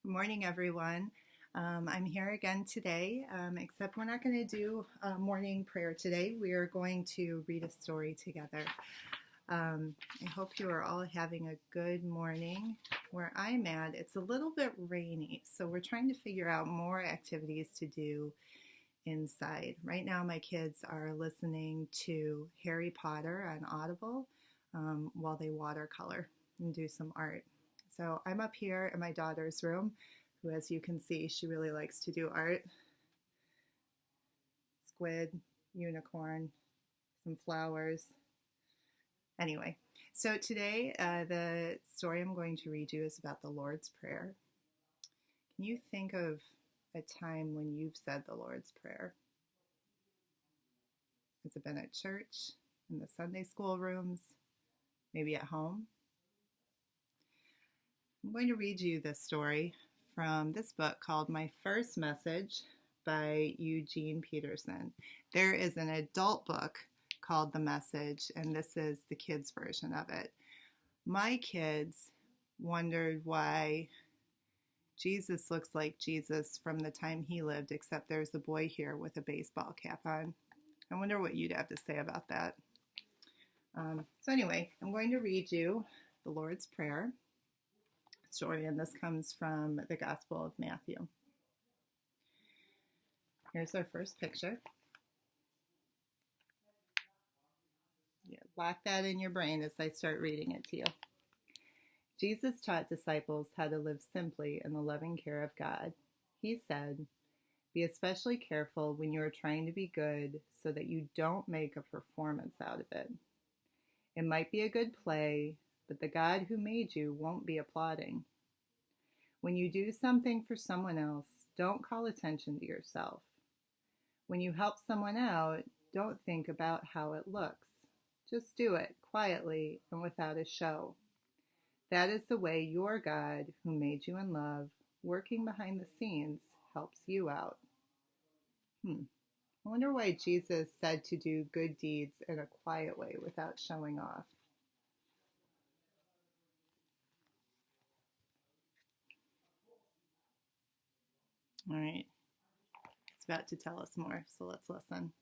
Good morning, everyone. I'm here again today, except we're not going to do a morning prayer today. We are going to read a story together. I hope you are all having a good morning. Where I'm at, it's a little bit rainy, so we're trying to figure out more activities to do inside. Right now, my kids are listening to Harry Potter on Audible while they watercolor and do some art. So I'm up here in my daughter's room, who, as you can see, she really likes to do art. Squid, unicorn, some flowers. Anyway, so today the story I'm going to read you is about the Lord's Prayer. Can you think of a time when you've said the Lord's Prayer? Has it been at church, in the Sunday school rooms, maybe at home? I'm going to read you this story from this book called My First Message by Eugene Peterson. There is an adult book called The Message, and this is the kids' version of it. My kids wondered why Jesus looks like Jesus from the time he lived, except there's a boy here with a baseball cap on. I wonder what you'd have to say about that. So anyway, I'm going to read you the Lord's Prayer story, and this comes from the Gospel of Matthew. Here's our first picture. Yeah, lock that in your brain as I start reading it to you. Jesus taught disciples how to live simply in the loving care of God. He said, "Be especially careful when you are trying to be good so that you don't make a performance out of it. It might be a good play, but the God who made you won't be applauding. When you do something for someone else, don't call attention to yourself. When you help someone out, don't think about how it looks. Just do it quietly and without a show. That is the way your God, who made you in love, working behind the scenes, helps you out." I wonder why Jesus said to do good deeds in a quiet way without showing off. All right, it's about to tell us more, so let's listen.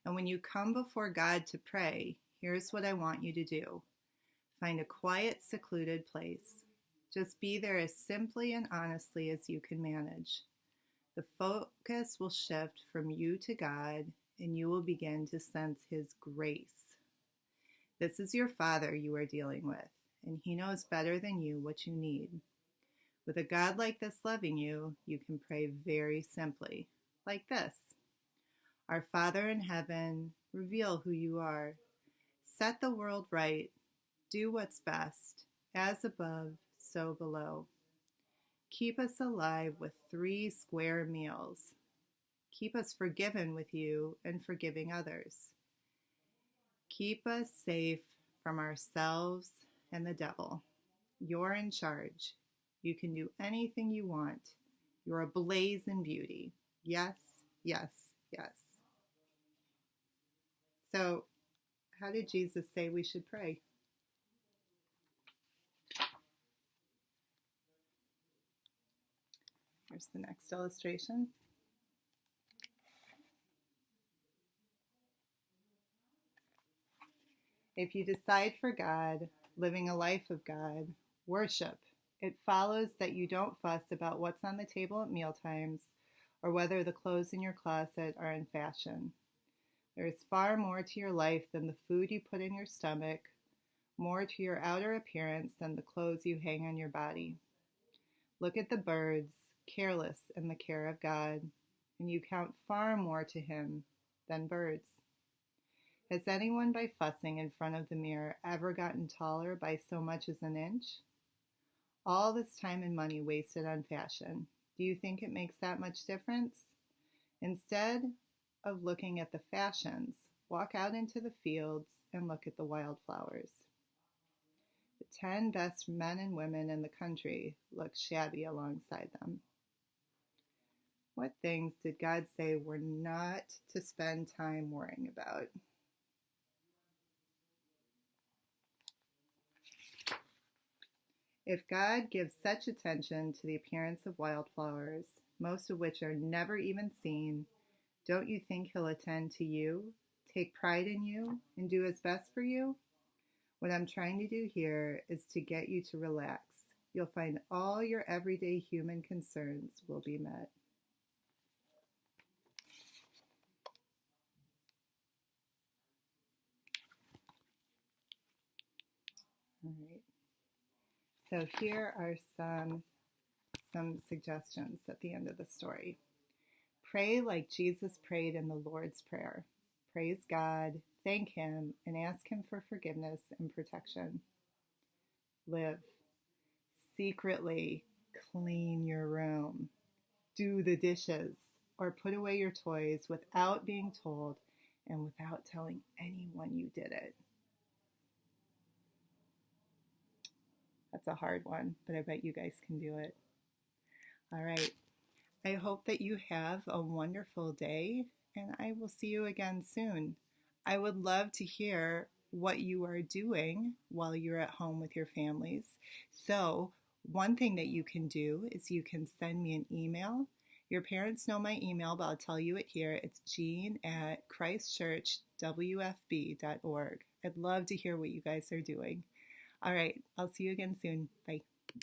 "And when you come before God to pray, here's what I want you to do. Find a quiet, secluded place. Just be there as simply and honestly as you can manage. The focus will shift from you to God, and you will begin to sense His grace. This is your Father you are dealing with, and He knows better than you what you need. With a God like this loving you, you can pray very simply, like this. Our Father in heaven, reveal who you are. Set the world right. Do what's best, as above, so below. Keep us alive with 3 square meals. Keep us forgiven with you and forgiving others. Keep us safe from ourselves and the devil. You're in charge. You can do anything you want. You're ablaze in beauty. Yes, yes, yes." So, how did Jesus say we should pray? Here's the next illustration. If you decide for God, living a life of God, worship, it follows that you don't fuss about what's on the table at mealtimes or whether the clothes in your closet are in fashion. There is far more to your life than the food you put in your stomach, more to your outer appearance than the clothes you hang on your body. Look at the birds, careless in the care of God, and you count far more to Him than birds. Has anyone by fussing in front of the mirror ever gotten taller by so much as an inch? All this time and money wasted on fashion, do you think it makes that much difference? Instead of looking at the fashions, walk out into the fields and look at the wildflowers. The 10 best men and women in the country look shabby alongside them. What things did God say we're not to spend time worrying about? If God gives such attention to the appearance of wildflowers, most of which are never even seen, don't you think he'll attend to you, take pride in you, and do his best for you? What I'm trying to do here is to get you to relax. You'll find all your everyday human concerns will be met. All right. So here are some suggestions at the end of the story. Pray like Jesus prayed in the Lord's Prayer. Praise God, thank Him, and ask Him for forgiveness and protection. Live. Secretly clean your room. Do the dishes, or put away your toys without being told and without telling anyone you did it. That's a hard one, but I bet you guys can do it. All right. I hope that you have a wonderful day, and I will see you again soon. I would love to hear what you are doing while you're at home with your families. So one thing that you can do is you can send me an email. Your parents know my email, but I'll tell you it here. It's jean@christchurchwfb.org. I'd love to hear what you guys are doing. All right, I'll see you again soon. Bye.